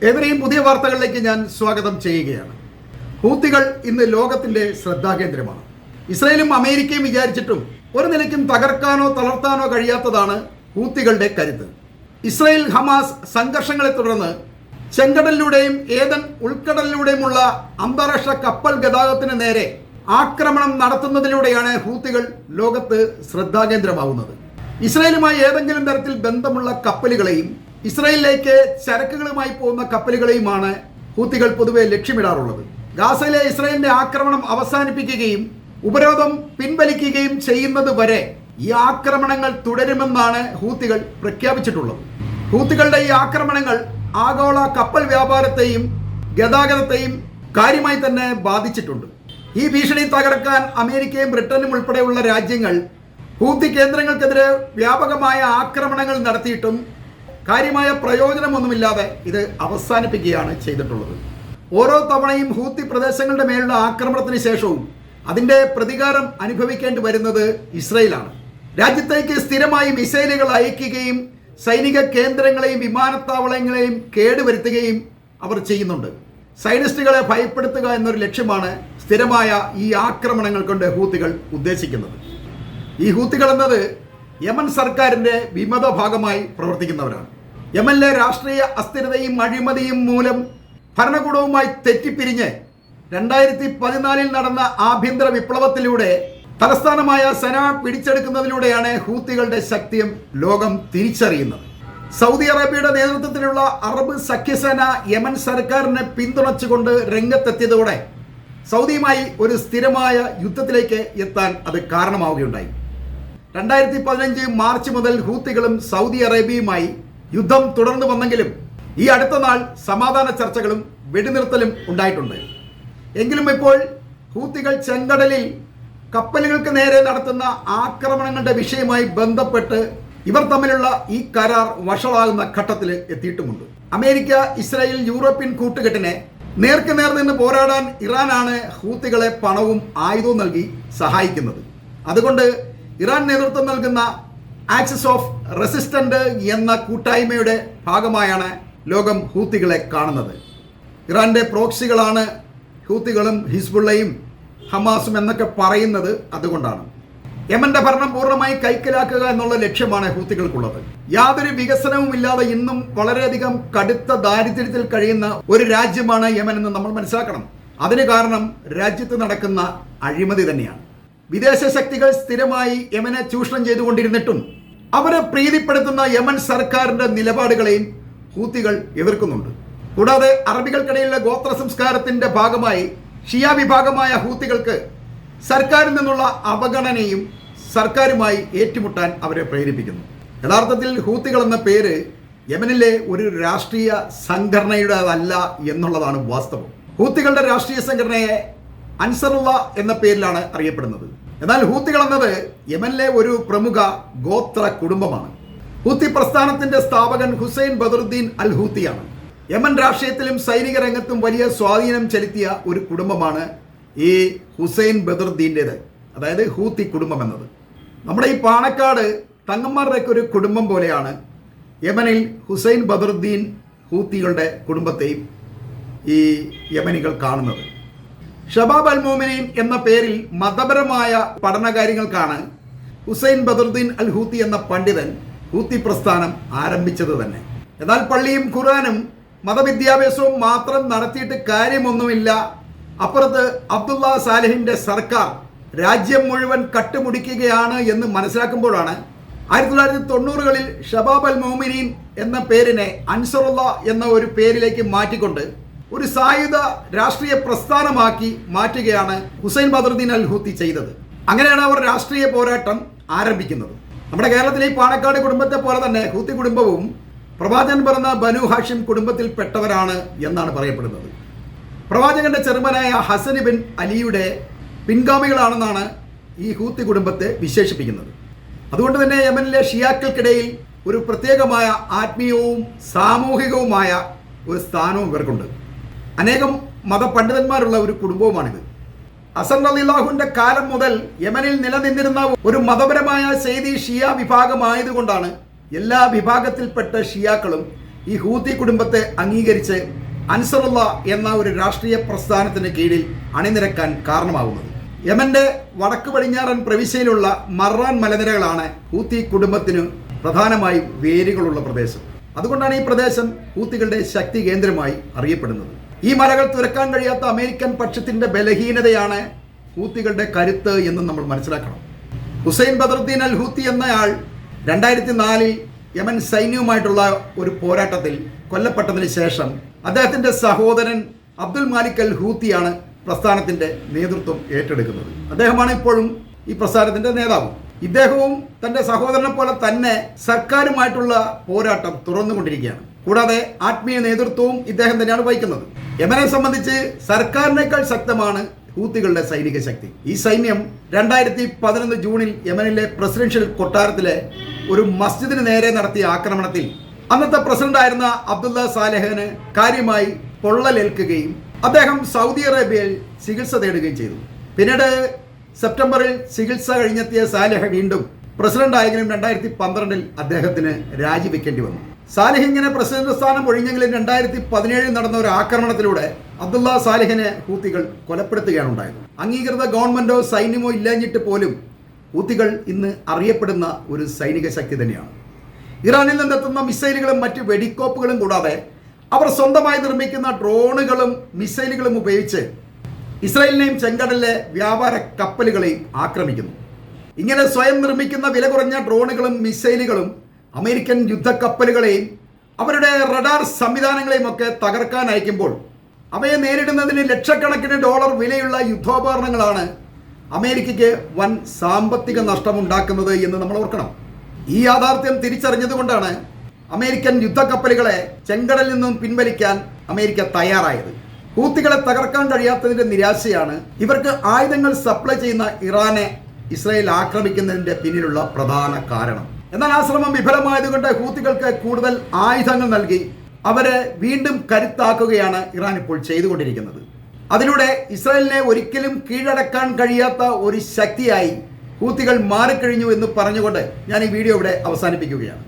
ഏവരെയും പുതിയ വാർത്തകളിലേക്ക് ഞാൻ സ്വാഗതം ചെയ്യുകയാണ്. ഹൂത്തികൾ ഇന്ന് ലോകത്തിന്റെ ശ്രദ്ധാകേന്ദ്രമാണ്. ഇസ്രായേലും അമേരിക്കയും വിചാരിച്ചിട്ടും ഒരു നിലയ്ക്കും തകർക്കാനോ തളർത്താനോ കഴിയാത്തതാണ് ഹൂത്തികളുടെ കരുത്ത്. ഇസ്രായേൽ ഹമാസ് സംഘർഷങ്ങളെ തുടർന്ന് ചെങ്കടലിലൂടെയും ഏദൻ ഉൾക്കടലിലൂടെയുമുള്ള അന്താരാഷ്ട്ര കപ്പൽ ഗതാഗതത്തിന് നേരെ ആക്രമണം നടത്തുന്നതിലൂടെയാണ് ഹൂത്തികൾ ലോകത്ത് ശ്രദ്ധാകേന്ദ്രമാവുന്നത്. ഇസ്രായേലുമായി ഏതെങ്കിലും തരത്തിൽ ബന്ധമുള്ള കപ്പലുകളെയും ഇസ്രായേലിലേക്ക് ചരക്കുകളുമായി പോകുന്ന കപ്പലുകളെയുമാണ് ഹൂത്തികൾ പൊതുവെ ലക്ഷ്യമിടാറുള്ളത്. ഗാസയിലെ ഇസ്രായേലിന്റെ ആക്രമണം അവസാനിപ്പിക്കുകയും ഉപരോധം പിൻവലിക്കുകയും ചെയ്യുന്നത് വരെ ഈ ആക്രമണങ്ങൾ തുടരുമെന്നാണ് ഹൂത്തികൾ പ്രഖ്യാപിച്ചിട്ടുള്ളത്. ഹൂത്തികളുടെ ഈ ആക്രമണങ്ങൾ ആഗോള കപ്പൽ വ്യാപാരത്തെയും ഗതാഗതത്തെയും കാര്യമായി തന്നെ ബാധിച്ചിട്ടുണ്ട്. ഈ ഭീഷണി തകർക്കാൻ അമേരിക്കയും ബ്രിട്ടനും ഉൾപ്പെടെയുള്ള രാജ്യങ്ങൾ ഹൂത്തി കേന്ദ്രങ്ങൾക്കെതിരെ വ്യാപകമായ ആക്രമണങ്ങൾ നടത്തിയിട്ടും കാര്യമായ പ്രയോജനമൊന്നുമില്ലാതെ ഇത് അവസാനിപ്പിക്കുകയാണ് ചെയ്തിട്ടുള്ളത്. ഓരോ തവണയും ഹൂത്തി പ്രദേശങ്ങളുടെ മേലുള്ള ആക്രമണത്തിന് ശേഷവും അതിൻ്റെ പ്രതികാരം അനുഭവിക്കേണ്ടി വരുന്നത് ഇസ്രായേലാണ്. രാജ്യത്തേക്ക് സ്ഥിരമായി മിസൈലുകൾ അയക്കുകയും സൈനിക കേന്ദ്രങ്ങളെയും വിമാനത്താവളങ്ങളെയും കേടുവരുത്തുകയും അവർ ചെയ്യുന്നുണ്ട്. സൈനിസ്റ്റുകളെ ഭയപ്പെടുത്തുക എന്നൊരു ലക്ഷ്യമാണ് സ്ഥിരമായ ഈ ആക്രമണങ്ങൾ കൊണ്ട് ഹൂത്തികൾ ഉദ്ദേശിക്കുന്നത്. ഈ ഹൂത്തികൾ എന്നത് യമൻ സർക്കാരിൻ്റെ വിമത ഭാഗമായി പ്രവർത്തിക്കുന്നവരാണ്. യമനിലെ രാഷ്ട്രീയ അസ്ഥിരതയും അഴിമതിയും മൂലം ഭരണകൂടവുമായി തെറ്റിപ്പിരിഞ്ഞ് 2014 നടന്ന ആഭ്യന്തര വിപ്ലവത്തിലൂടെ തലസ്ഥാനമായ സന പിടിച്ചെടുക്കുന്നതിലൂടെയാണ് ഹൂത്തികളുടെ ശക്തിയും ലോകം തിരിച്ചറിയുന്നത്. സൗദി അറേബ്യയുടെ നേതൃത്വത്തിലുള്ള അറബ് സഖ്യസേന യമൻ സർക്കാരിനെ പിന്തുണച്ചുകൊണ്ട് രംഗത്തെത്തിയതോടെ സൗദിയുമായി ഒരു സ്ഥിരമായ യുദ്ധത്തിലേക്ക് എത്താൻ അത് കാരണമാവുകയുണ്ടായി. 2015 മാർച്ച് മുതൽ ഹൂത്തികളും സൗദി അറേബ്യയുമായി യുദ്ധം തുടർന്നു വന്നെങ്കിലും ഈ അടുത്ത നാൾ സമാധാന ചർച്ചകളും വെടിനിർത്തലും ഉണ്ടായിട്ടുണ്ട്. എങ്കിലും ഇപ്പോൾ ഹൂത്തികൾ ചെങ്കടലിൽ കപ്പലുകൾക്ക് നേരെ നടത്തുന്ന ആക്രമണങ്ങളുടെ വിഷയവുമായി ബന്ധപ്പെട്ട് ഇവർ തമ്മിലുള്ള ഈ കരാർ വഷളാകുന്ന ഘട്ടത്തിൽ എത്തിയിട്ടുമുണ്ട്. അമേരിക്ക, ഇസ്രായേൽ, യൂറോപ്യൻ കൂട്ടുകെട്ടിനെ നേർക്കുനേർ നിന്ന് പോരാടാൻ ഇറാനാണ് ഹൂത്തികളെ പണവും ആയുധവും നൽകി സഹായിക്കുന്നത്. അതുകൊണ്ട് ഇറാൻ നേതൃത്വം നൽകുന്ന ആക്സിസ് ഓഫ് റെസിസ്റ്റന്റ് എന്ന കൂട്ടായ്മയുടെ ഭാഗമായാണ് ലോകം ഹൂത്തികളെ കാണുന്നത്. ഇറാന്റെ പ്രോക്സികളാണ് ഹൂത്തികളും ഹിസ്ബുള്ളയും ഹമാസും എന്നൊക്കെ പറയുന്നത് അതുകൊണ്ടാണ്. യമന്റെ ഭരണം പൂർണ്ണമായി കൈക്കലാക്കുക എന്നുള്ള ലക്ഷ്യമാണ് ഹൂത്തികൾക്കുള്ളത്. യാതൊരു വികസനവും ഇല്ലാതെ ഇന്നും വളരെയധികം കടുത്ത ദാരിദ്ര്യത്തിൽ കഴിയുന്ന ഒരു രാജ്യമാണ് യമൻ എന്ന് നമ്മൾ മനസ്സിലാക്കണം. അതിന് കാരണം രാജ്യത്ത് നടക്കുന്ന അഴിമതി തന്നെയാണ്. വിദേശ ശക്തികൾ സ്ഥിരമായി യമനെ ചൂഷണം ചെയ്തുകൊണ്ടിരുന്നിട്ടും അവരെ പ്രീതിപ്പെടുത്തുന്ന യമൻ സർക്കാരിന്റെ നിലപാടുകളെയും ഹൂത്തികൾ എതിർക്കുന്നുണ്ട്. കൂടാതെ അറബികൾക്കിടയിലെ ഗോത്ര സംസ്കാരത്തിന്റെ ഭാഗമായി ഷിയ വിഭാഗമായ ഹൂത്തികൾക്ക് സർക്കാരിൽ നിന്നുള്ള അവഗണനയും സർക്കാരുമായി ഏറ്റുമുട്ടാൻ അവരെ പ്രേരിപ്പിക്കുന്നു. യഥാർത്ഥത്തിൽ ഹൂത്തികൾ എന്ന പേര് യമനിലെ ഒരു രാഷ്ട്രീയ സംഘടനയുടേതല്ല എന്നുള്ളതാണ് വാസ്തവം. ഹൂത്തികളുടെ രാഷ്ട്രീയ സംഘടനയെ അൻസറുള്ള എന്ന പേരിലാണ് അറിയപ്പെടുന്നത്. എന്നാൽ ഹൂത്തികൾ എന്നത് യമനിലെ ഒരു പ്രമുഖ ഗോത്ര കുടുംബമാണ്. ഹൂത്തി പ്രസ്ഥാനത്തിന്റെ സ്ഥാപകൻ ഹുസൈൻ ബദറുദ്ദീൻ അൽ ഹൂത്തിയാണ്. യമൻ രാഷ്ട്രീയത്തിലും സൈനിക രംഗത്തും വലിയ സ്വാധീനം ചെലുത്തിയ ഒരു കുടുംബമാണ് ഈ ഹുസൈൻ ബദറുദ്ദീൻ്റേത്, അതായത് ഹൂത്തി കുടുംബം എന്നത്. നമ്മുടെ ഈ പാണക്കാട് തങ്ങന്മാരുടെയൊക്കെ ഒരു കുടുംബം പോലെയാണ് യമനിൽ ഹുസൈൻ ബദറുദ്ദീൻ ഹൂത്തികളുടെ കുടുംബത്തെയും ഈ യമനികൾ കാണുന്നത്. ഷബാബ് അൽ മോമിനീൻ എന്ന പേരിൽ മതപരമായ പഠനകാര്യങ്ങൾക്കാണ് ഹുസൈൻ ബദറുദ്ദീൻ അൽ ഹൂത്തി എന്ന പണ്ഡിതൻ ഹൂത്തി പ്രസ്ഥാനം ആരംഭിച്ചത് തന്നെ. എന്നാൽ പള്ളിയും ഖുർആനും മതവിദ്യാഭ്യാസവും മാത്രം നടത്തിയിട്ട് കാര്യമൊന്നുമില്ല. അപ്പുറത്ത് അബ്ദുള്ള സാലിഹിന്റെ സർക്കാർ രാജ്യം മുഴുവൻ കട്ടുമുടിക്കുകയാണ് എന്ന് മനസ്സിലാക്കുമ്പോഴാണ് 1990കളിൽ ഷബാബ് അൽ മോമിനീൻ എന്ന പേരിനെ അൻസറുള്ള എന്ന ഒരു പേരിലേക്ക് മാറ്റിക്കൊണ്ട് ഒരു സായുധ രാഷ്ട്രീയ പ്രസ്ഥാനമാക്കി മാറ്റുകയാണ് ഹുസൈൻ ബദറുദ്ദീൻ അൽ ഹൂത്തി ചെയ്തത്. അങ്ങനെയാണ് അവർ രാഷ്ട്രീയ പോരാട്ടം ആരംഭിക്കുന്നത്. നമ്മുടെ കേരളത്തിലെ ഈ പാണക്കാട് കുടുംബത്തെ പോലെ തന്നെ ഹൂത്തി കുടുംബവും പ്രവാചകൻ പറഞ്ഞ ബനു ഹാഷിം കുടുംബത്തിൽപ്പെട്ടവരാണ് എന്നാണ് പറയപ്പെടുന്നത്. പ്രവാചകന്റെ ചെറുമനായ ഹസൻ ബിൻ അലിയുടെ പിൻഗാമികളാണെന്നാണ് ഈ ഹൂത്തി കുടുംബത്തെ വിശേഷിപ്പിക്കുന്നത്. അതുകൊണ്ട് തന്നെ യമനിലെ ഷിയാക്കൾക്കിടയിൽ ഒരു പ്രത്യേകമായ ആത്മീയവും സാമൂഹികവുമായ ഒരു സ്ഥാനവും ഇവർക്കുണ്ട്. അനേകം മതപണ്ഡിതന്മാരുള്ള ഒരു കുടുംബവുമാണിത്. ഹസൻ റളിയല്ലാഹുവിന്റെ കാലം മുതൽ യമനിൽ നിലനിന്നിരുന്ന ഒരു മതപരമായ സെയ്ദി ഷിയ വിഭാഗമായതുകൊണ്ടാണ് എല്ലാ വിഭാഗത്തിൽപ്പെട്ട ഷിയാക്കളും ഈ ഹൂത്തി കുടുംബത്തെ അംഗീകരിച്ച് അൻസറുള്ള എന്ന ഒരു രാഷ്ട്രീയ പ്രസ്ഥാനത്തിന് കീഴിൽ അണിനിരക്കാൻ കാരണമാകുന്നത്. യമന്റെ വടക്ക് പടിഞ്ഞാറൻ പ്രവിശ്യയിലുള്ള മർറാൻ മലനിരകളാണ് ഹൂത്തി കുടുംബത്തിന് പ്രധാനമായും വേരുകളുള്ള പ്രദേശം. അതുകൊണ്ടാണ് ഈ പ്രദേശം ഹൂത്തികളുടെ ശക്തി കേന്ദ്രമായി അറിയപ്പെടുന്നത്. ഈ മലകൾ തുരക്കാൻ കഴിയാത്ത അമേരിക്കൻ പക്ഷത്തിന്റെ ബലഹീനതയാണ് ഹൂത്തികളുടെ കരുത്ത് എന്ന് നമ്മൾ മനസ്സിലാക്കണം. ഹുസൈൻ ബദറുദ്ദീൻ അൽ ഹൂത്തി എന്നയാൾ 2004 യമൻ സൈന്യവുമായിട്ടുള്ള ഒരു പോരാട്ടത്തിൽ കൊല്ലപ്പെട്ടതിന് ശേഷം അദ്ദേഹത്തിന്റെ സഹോദരൻ അബ്ദുൽ മാലിക് അൽ ഹൂത്തിയാണ് പ്രസ്ഥാനത്തിന്റെ നേതൃത്വം ഏറ്റെടുക്കുന്നത്. അദ്ദേഹമാണ് ഇപ്പോഴും ഈ പ്രസ്ഥാനത്തിന്റെ നേതാവ്. ഇദ്ദേഹവും തന്റെ സഹോദരനെ പോലെ തന്നെ സർക്കാരുമായിട്ടുള്ള പോരാട്ടം തുറന്നുകൊണ്ടിരിക്കുകയാണ്. കൂടാതെ ആത്മീയ നേതൃത്വവും ഇദ്ദേഹം തന്നെയാണ് വഹിക്കുന്നത്. യമനെ സംബന്ധിച്ച് സർക്കാരിനേക്കാൾ ശക്തമാണ് ഹൂത്തികളുടെ സൈനിക ശക്തി. ഈ സൈന്യം 2011 ജൂണിൽ യമനിലെ പ്രസിഡൻഷ്യൽ കൊട്ടാരത്തിലെ ഒരു മസ്ജിദിന് നേരെ നടത്തിയ ആക്രമണത്തിൽ അന്നത്തെ പ്രസിഡന്റായിരുന്ന അബ്ദുള്ള സാലെഹിന് കാര്യമായി പൊള്ളലേൽക്കുകയും അദ്ദേഹം സൗദി അറേബ്യയിൽ ചികിത്സ തേടുകയും ചെയ്തു. പിന്നീട് സെപ്റ്റംബറിൽ ചികിത്സ കഴിഞ്ഞെത്തിയ സാലെഹ് വീണ്ടും പ്രസിഡന്റ് ആയെങ്കിലും 2012 അദ്ദേഹത്തിന് രാജിവെക്കേണ്ടി വന്നു. സാലിഹ് ഇങ്ങനെ പ്രസിഡന്റ് സ്ഥാനം ഒഴിഞ്ഞെങ്കിലും 2017 നടന്ന ഒരു ആക്രമണത്തിലൂടെ അബ്ദുള്ള സാലിഹിനെ ഹൂത്തികൾ കൊലപ്പെടുത്തുകയാണ് ഉണ്ടായത്. അംഗീകൃത ഗവൺമെന്റോ സൈന്യമോ ഇല്ലാഞ്ഞിട്ട് പോലും ഹൂത്തികൾ ഇന്ന് അറിയപ്പെടുന്ന ഒരു സൈനിക ശക്തി തന്നെയാണ്. ഇറാനിൽ നിന്നെത്തുന്ന മിസൈലുകളും മറ്റ് വെടിക്കോപ്പുകളും കൂടാതെ അവർ സ്വന്തമായി നിർമ്മിക്കുന്ന ഡ്രോണുകളും മിസൈലുകളും ഉപയോഗിച്ച് ഇസ്രായേലിനെയും ചെങ്കടലിലെ വ്യാപാര കപ്പലുകളെയും ആക്രമിക്കുന്നു. ഇങ്ങനെ സ്വയം നിർമ്മിക്കുന്ന വില കുറഞ്ഞ ഡ്രോണുകളും മിസൈലുകളും അമേരിക്കൻ യുദ്ധക്കപ്പലുകളെയും അവരുടെ റഡാർ സംവിധാനങ്ങളെയും ഒക്കെ തകർക്കാൻ അയക്കുമ്പോൾ അവയെ നേരിടുന്നതിന് ലക്ഷക്കണക്കിന് ഡോളർ വിലയുള്ള യുദ്ധോപകരണങ്ങളാണ് അമേരിക്കയ്ക്ക് വൻ സാമ്പത്തിക നഷ്ടമുണ്ടാക്കുന്നത് എന്ന് നമ്മൾ ഓർക്കണം. ഈ യാഥാർത്ഥ്യം തിരിച്ചറിഞ്ഞതുകൊണ്ടാണ് അമേരിക്കൻ യുദ്ധക്കപ്പലുകളെ ചെങ്കടലിൽ നിന്നും പിൻവലിക്കാൻ അമേരിക്ക തയ്യാറായത്. ഹൂത്തികളെ തകർക്കാൻ കഴിയാത്തതിന്റെ നിരാശയാണ് ഇവർക്ക് ആയുധങ്ങൾ സപ്ലൈ ചെയ്യുന്ന ഇറാനെ ഇസ്രായേൽ ആക്രമിക്കുന്നതിന്റെ പിന്നിലുള്ള പ്രധാന കാരണം. എന്നാൽ ആ ശ്രമം വിഫലമായതുകൊണ്ട് ഹൂത്തികൾക്ക് കൂടുതൽ ആയുധങ്ങൾ നൽകി അവരെ വീണ്ടും കരുത്താക്കുകയാണ് ഇറാൻ ഇപ്പോൾ ചെയ്തുകൊണ്ടിരിക്കുന്നത്. അതിലൂടെ ഇസ്രായേലിനെ ഒരിക്കലും കീഴടക്കാൻ കഴിയാത്ത ഒരു ശക്തിയായി ഹൂത്തികൾ മാറിക്കഴിഞ്ഞു എന്ന് പറഞ്ഞുകൊണ്ട് ഞാൻ ഈ വീഡിയോ ഇവിടെ അവസാനിപ്പിക്കുകയാണ്.